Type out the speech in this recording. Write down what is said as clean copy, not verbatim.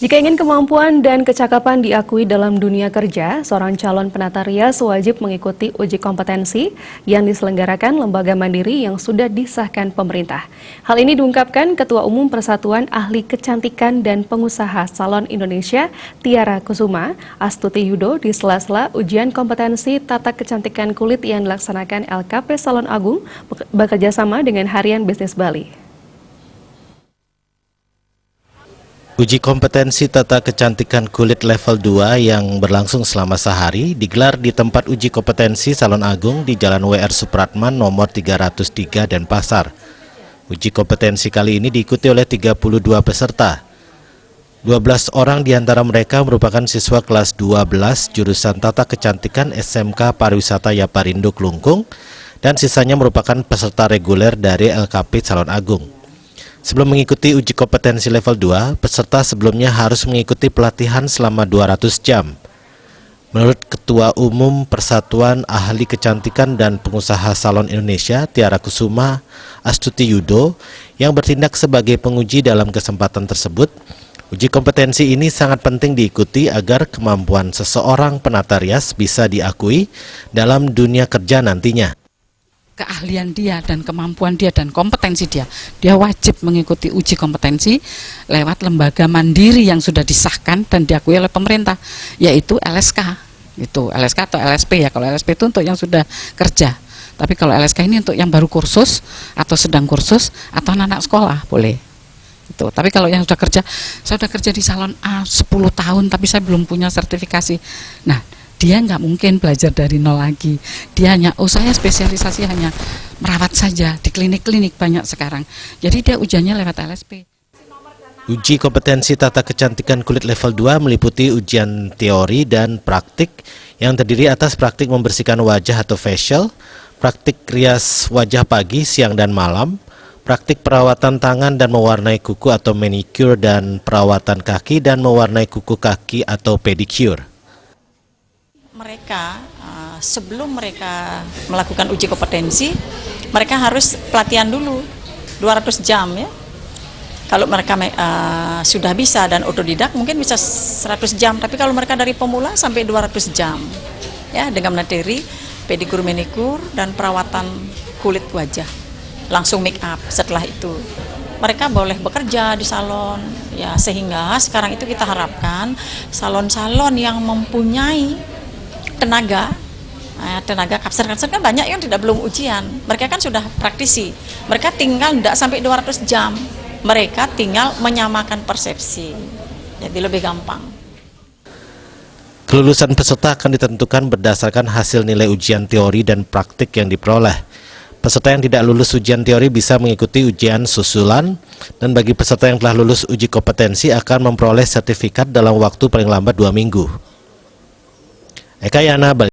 Jika ingin kemampuan dan kecakapan diakui dalam dunia kerja, seorang calon penata rias wajib mengikuti uji kompetensi yang diselenggarakan lembaga mandiri yang sudah disahkan pemerintah. Hal ini diungkapkan Ketua Umum Persatuan Ahli Kecantikan dan Pengusaha Salon Indonesia, Tiara Kusuma, Astuti Yudo di sela-sela ujian kompetensi tata kecantikan kulit yang dilaksanakan LKP Salon Agung bekerjasama dengan Harian Bisnis Bali. Uji kompetensi tata kecantikan kulit level 2 yang berlangsung selama sehari digelar di tempat uji kompetensi Salon Agung di Jalan WR Supratman nomor 303 Denpasar. Uji kompetensi kali ini diikuti oleh 32 peserta. 12 orang diantara mereka merupakan siswa kelas 12 jurusan tata kecantikan SMK Pariwisata Yaparindo Klungkung dan sisanya merupakan peserta reguler dari LKP Salon Agung. Sebelum mengikuti uji kompetensi level 2, peserta sebelumnya harus mengikuti pelatihan selama 200 jam. Menurut Ketua Umum Persatuan Ahli Kecantikan dan Pengusaha Salon Indonesia, Tiara Kusuma, Astuti Yudo, yang bertindak sebagai penguji dalam kesempatan tersebut, uji kompetensi ini sangat penting diikuti agar kemampuan seseorang penata rias bisa diakui dalam dunia kerja nantinya. Keahlian dia dan kemampuan dia dan kompetensi dia wajib mengikuti uji kompetensi lewat lembaga mandiri yang sudah disahkan dan diakui oleh pemerintah, yaitu LSK, gitu. LSK atau LSP ya. Kalau LSP itu untuk yang sudah kerja, tapi kalau LSK ini untuk yang baru kursus atau sedang kursus atau anak sekolah boleh. Itu. Tapi kalau yang sudah kerja, saya sudah kerja di salon A 10 tahun tapi saya belum punya sertifikasi. Nah, dia nggak mungkin belajar dari nol lagi. Dia hanya, saya spesialisasi hanya merawat saja, di klinik-klinik banyak sekarang. Jadi dia ujiannya lewat LSP. Uji kompetensi tata kecantikan kulit level 2 meliputi ujian teori dan praktik yang terdiri atas praktik membersihkan wajah atau facial, praktik rias wajah pagi, siang, dan malam, praktik perawatan tangan dan mewarnai kuku atau manicure, dan perawatan kaki dan mewarnai kuku kaki atau pedicure. Mereka sebelum mereka melakukan uji kompetensi, mereka harus pelatihan dulu 200 jam ya. Kalau mereka sudah bisa dan otodidak mungkin bisa 100 jam, tapi kalau mereka dari pemula sampai 200 jam ya, dengan materi pedikur manikur dan perawatan kulit wajah, langsung make up. Setelah itu mereka boleh bekerja di salon ya, sehingga sekarang itu kita harapkan salon-salon yang mempunyai tenaga kapser kan banyak yang belum ujian. Mereka kan sudah praktisi, mereka tinggal tidak sampai 200 jam, mereka tinggal menyamakan persepsi, jadi lebih gampang. Kelulusan peserta akan ditentukan berdasarkan hasil nilai ujian teori dan praktik yang diperoleh. Peserta yang tidak lulus ujian teori bisa mengikuti ujian susulan, dan bagi peserta yang telah lulus uji kompetensi akan memperoleh sertifikat dalam waktu paling lambat 2 minggu. Eka Yana, Bali.